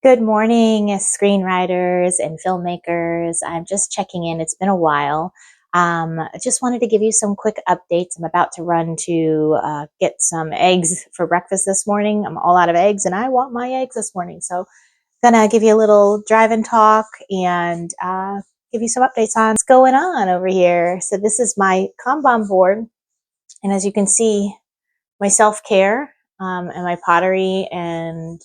Good morning, screenwriters and filmmakers. I'm just checking in. It's been a while. I just wanted to give you some quick updates. I'm about to run to get some eggs for breakfast this morning. I'm all out of eggs and I want my eggs this morning. So I'm going to give you a little drive and talk and give you some updates on what's going on over here. So this is my Kanban board. And as you can see, my self-care and my pottery and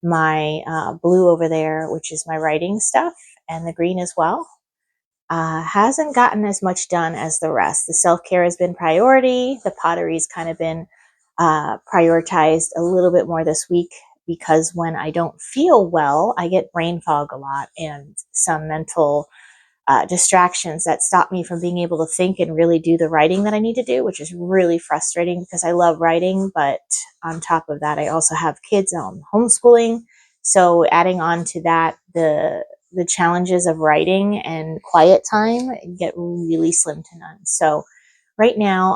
my blue over there, which is my writing stuff, and the green as well. Hasn't gotten as much done as the rest. The self-care has been priority. The pottery's kind of been prioritized a little bit more this week because when I don't feel well, I get brain fog a lot and some mental distractions that stop me from being able to think and really do the writing that I need to do, which is really frustrating because I love writing. But on top of that, I also have kids and I'm homeschooling. So adding on to that, the challenges of writing and quiet time get really slim to none. So right now,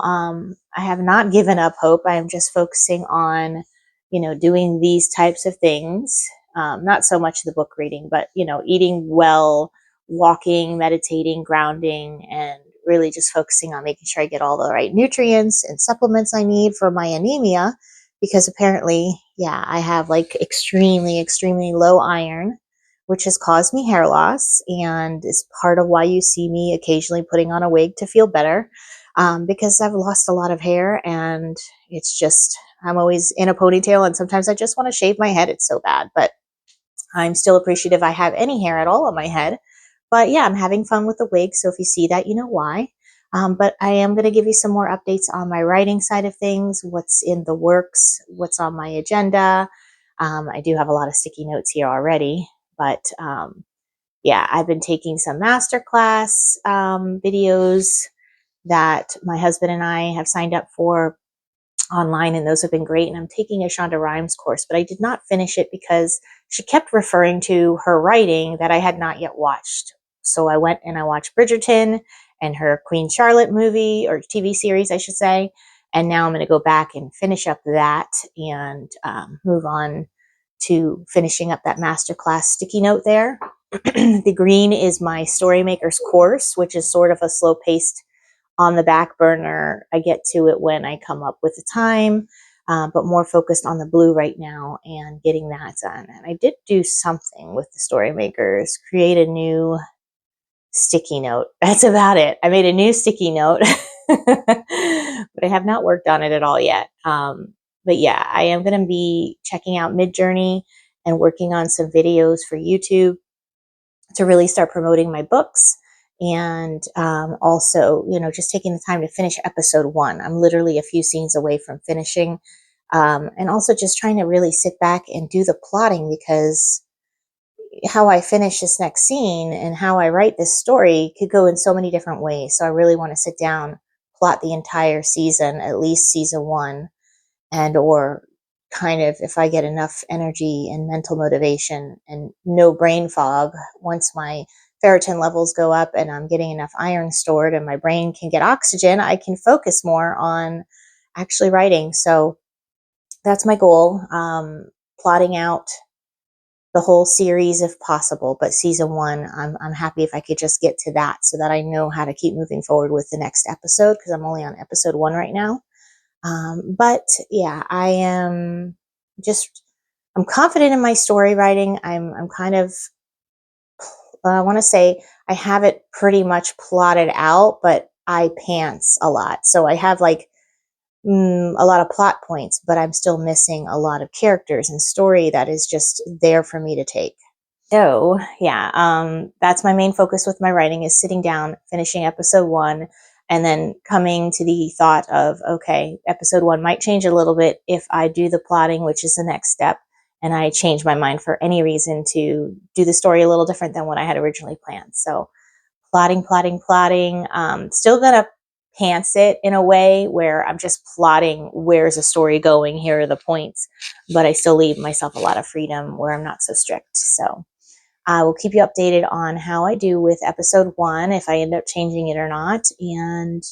I have not given up hope. I am just focusing on, doing these types of things. Not so much the book reading, but, eating well, walking, meditating, grounding, and really just focusing on making sure I get all the right nutrients and supplements I need for my anemia. Because apparently, yeah, I have like extremely, extremely low iron, which has caused me hair loss and is part of why you see me occasionally putting on a wig to feel better. Because I've lost a lot of hair and it's just, I'm always in a ponytail and sometimes I just want to shave my head. It's so bad, but I'm still appreciative I have any hair at all on my head. But yeah, I'm having fun with the wig. So if you see that, you know why. But I am going to give you some more updates on my writing side of things, what's in the works, what's on my agenda. I do have a lot of sticky notes here already, but yeah, I've been taking some masterclass videos that my husband and I have signed up for online, and those have been great. And I'm taking a Shonda Rhimes course, but I did not finish it because she kept referring to her writing that I had not yet watched. So I went and I watched Bridgerton and her Queen Charlotte movie or TV series, I should say. And now I'm going to go back and finish up that and move on to finishing up that masterclass sticky note there. The green is my Storymakers course, which is sort of a slow paced on the back burner. I get to it when I come up with the time, but more focused on the blue right now and getting that done. And I did do something with the Storymakers, create a new sticky note. That's about it. I made a new sticky note, but I have not worked on it at all yet. But yeah, I am going to be checking out Midjourney and working on some videos for YouTube to really start promoting my books. And also, just taking the time to finish episode 1. I'm literally a few scenes away from finishing. And also just trying to really sit back and do the plotting, because how I finish this next scene and how I write this story could go in so many different ways. So I really want to sit down, plot the entire season, at least season 1, and or kind of, if I get enough energy and mental motivation and no brain fog, once my ferritin levels go up and I'm getting enough iron stored and my brain can get oxygen, I can focus more on actually writing. So that's my goal. Plotting out the whole series if possible, but season 1, I'm happy if I could just get to that so that I know how to keep moving forward with the next episode, because I'm only on episode 1 right now. But yeah, I'm confident in my story writing. I'm kind of, I want to say I have it pretty much plotted out, but I pants a lot. So I have like a lot of plot points, but I'm still missing a lot of characters and story that is just there for me to take. So yeah, that's my main focus with my writing, is sitting down, finishing episode 1, and then coming to the thought of, okay, episode 1 might change a little bit if I do the plotting, which is the next step, and I change my mind for any reason to do the story a little different than what I had originally planned. So plotting, plotting, plotting. Still gonna pants it in a way where I'm just plotting, where's the story going, here are the points, but I still leave myself a lot of freedom where I'm not so strict. So I will keep you updated on how I do with episode 1, if I end up changing it or not. And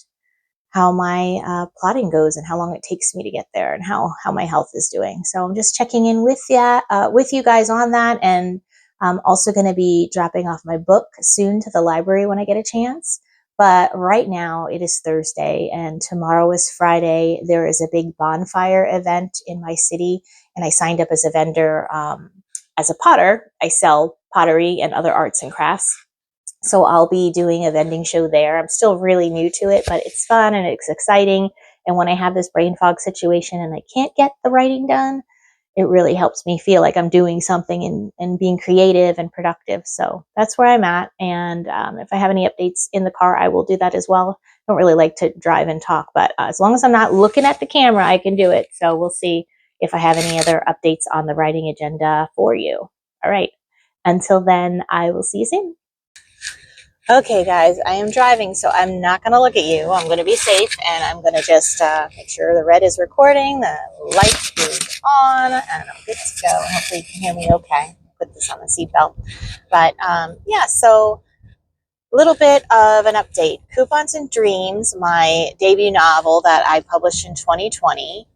how my plotting goes and how long it takes me to get there and how my health is doing. So I'm just checking in with you guys on that. And I'm also going to be dropping off my book soon to the library when I get a chance. But right now it is Thursday and tomorrow is Friday. There is a big bonfire event in my city, and I signed up as a vendor. As a potter, I sell pottery and other arts and crafts. So I'll be doing a vending show there. I'm still really new to it, but it's fun and it's exciting. And when I have this brain fog situation and I can't get the writing done, it really helps me feel like I'm doing something and being creative and productive. So that's where I'm at. And if I have any updates in the car, I will do that as well. I don't really like to drive and talk, but as long as I'm not looking at the camera, I can do it. So we'll see if I have any other updates on the writing agenda for you. All right. Until then, I will see you soon. Okay, guys, I am driving, so I'm not going to look at you. I'm going to be safe, and I'm going to just make sure the red is recording, the light is on, and I'm good to go. Hopefully you can hear me okay. Put this on the seatbelt. But, yeah, so a little bit of an update. Coupons and Dreams, my debut novel that I published in 2020,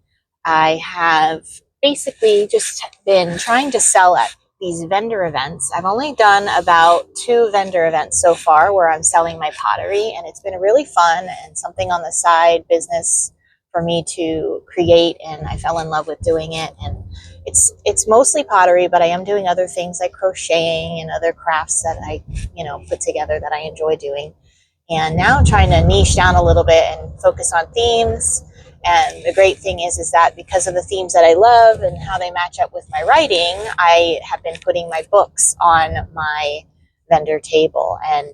I have basically just been trying to sell at these vendor events. I've only done about 2 vendor events so far where I'm selling my pottery, and it's been really fun and something on the side business for me to create, and I fell in love with doing it. And it's mostly pottery, but I am doing other things like crocheting and other crafts that I, put together that I enjoy doing. And now I'm trying to niche down a little bit and focus on themes. And the great thing is that because of the themes that I love and how they match up with my writing, I have been putting my books on my vendor table. And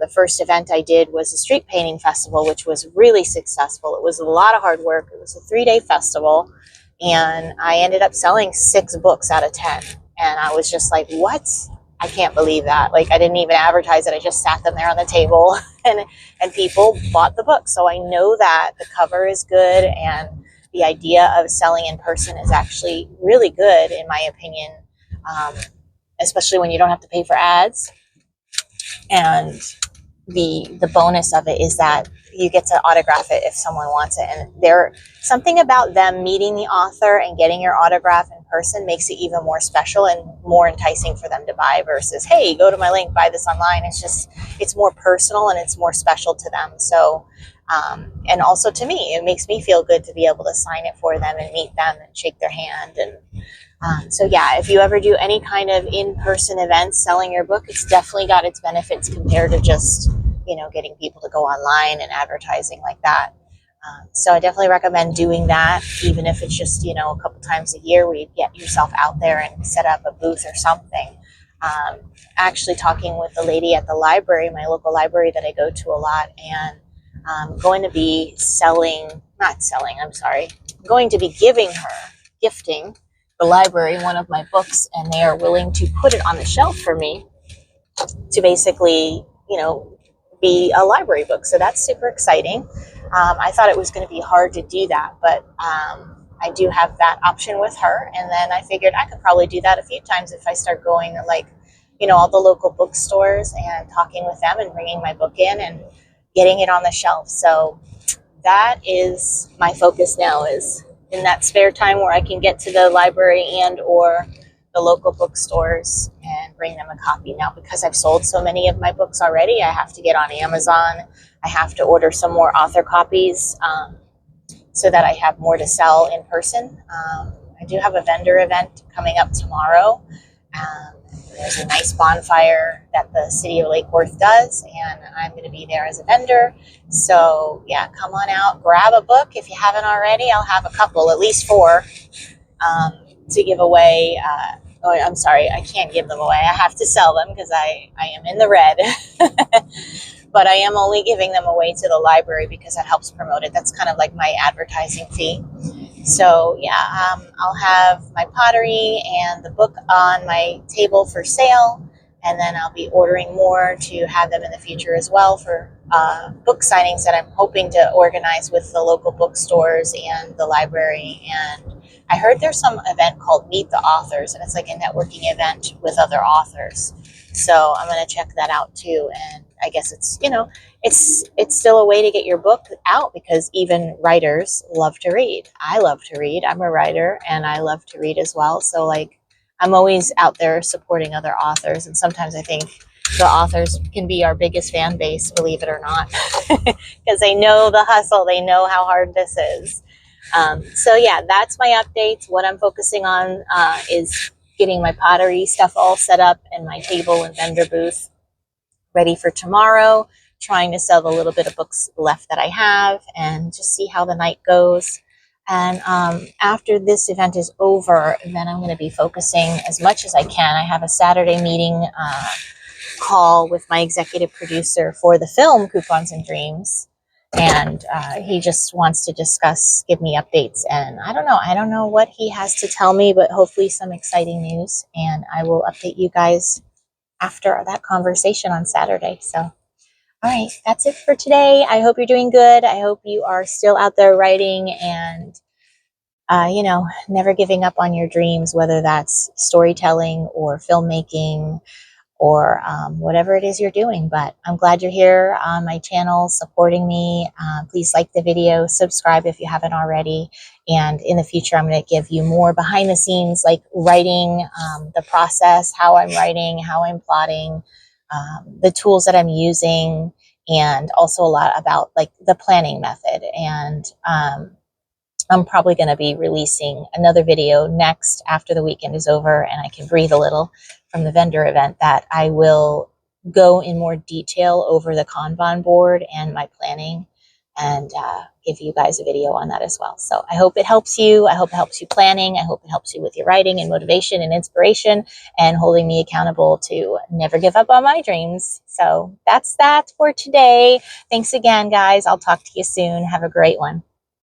the first event I did was a street painting festival, which was really successful. It was a lot of hard work. It was a 3-day festival. And I ended up selling 6 books out of 10. And I was just like, what? I can't believe that. Like, I didn't even advertise it. I just sat them there on the table and people bought the book. So I know that the cover is good and the idea of selling in person is actually really good, in my opinion, especially when you don't have to pay for ads. And the bonus of it is that you get to autograph it if someone wants it. And there's something about them meeting the author and getting your autograph in person makes it even more special and more enticing for them to buy versus, hey, go to my link, buy this online. It's more personal and it's more special to them. So, and also to me, it makes me feel good to be able to sign it for them and meet them and shake their hand. And so yeah, if you ever do any kind of in-person events selling your book, it's definitely got its benefits compared to just, getting people to go online and advertising like that. So I definitely recommend doing that, even if it's just, a couple times a year where you get yourself out there and set up a booth or something. Actually talking with the lady at the library, my local library that I go to a lot, and I'm going to be going to be gifting the library one of my books, and they are willing to put it on the shelf for me to basically, be a library book. So that's super exciting. I thought it was going to be hard to do that, but I do have that option with her. And then I figured I could probably do that a few times if I start going to all the local bookstores and talking with them and bringing my book in and getting it on the shelf. So that is my focus now, is in that spare time where I can get to the library and or the local bookstores and bring them a copy. Now, because I've sold so many of my books already, I have to get on Amazon. I have to order some more author copies so that I have more to sell in person. I do have a vendor event coming up tomorrow. There's a nice bonfire that the city of Lake Worth does, and I'm going to be there as a vendor. So yeah, come on out, grab a book if you haven't already. I'll have a couple, at least 4, to give away. I'm sorry, I can't give them away. I have to sell them because I am in the red. But I am only giving them away to the library because that helps promote it. That's kind of like my advertising fee. So yeah, I'll have my pottery and the book on my table for sale, and then I'll be ordering more to have them in the future as well for book signings that I'm hoping to organize with the local bookstores and the library. And I heard there's some event called Meet the Authors, and it's like a networking event with other authors. So I'm going to check that out too. And I guess it's, it's still a way to get your book out, because even writers love to read. I love to read. I'm a writer and I love to read as well. So like, I'm always out there supporting other authors, and sometimes I think the authors can be our biggest fan base, believe it or not, because they know the hustle, they know how hard this is. So yeah, that's my updates. What I'm focusing on is getting my pottery stuff all set up and my table and vendor booth ready for tomorrow, trying to sell the little bit of books left that I have, and just see how the night goes. And after this event is over, then I'm going to be focusing as much as I can. I have a Saturday meeting call with my executive producer for the film Coupons and Dreams. And he just wants to discuss, give me updates. And I don't know what he has to tell me, but hopefully some exciting news. And I will update you guys after that conversation on Saturday. So, all right, that's it for today. I hope you're doing good. I hope you are still out there writing and, never giving up on your dreams, whether that's storytelling or filmmaking or whatever it is you're doing. But I'm glad you're here on my channel supporting me. Please like the video, subscribe if you haven't already. And in the future, I'm going to give you more behind the scenes, like writing, the process, how I'm writing, how I'm plotting, the tools that I'm using, and also a lot about like the planning method. And I'm probably going to be releasing another video next after the weekend is over and I can breathe a little from the vendor event, that I will go in more detail over the Kanban board and my planning, and give you guys a video on that as well. So I hope it helps you. I hope it helps you planning. I hope it helps you with your writing and motivation and inspiration, and holding me accountable to never give up on my dreams. So that's that for today. Thanks again, guys. I'll talk to you soon. Have a great one.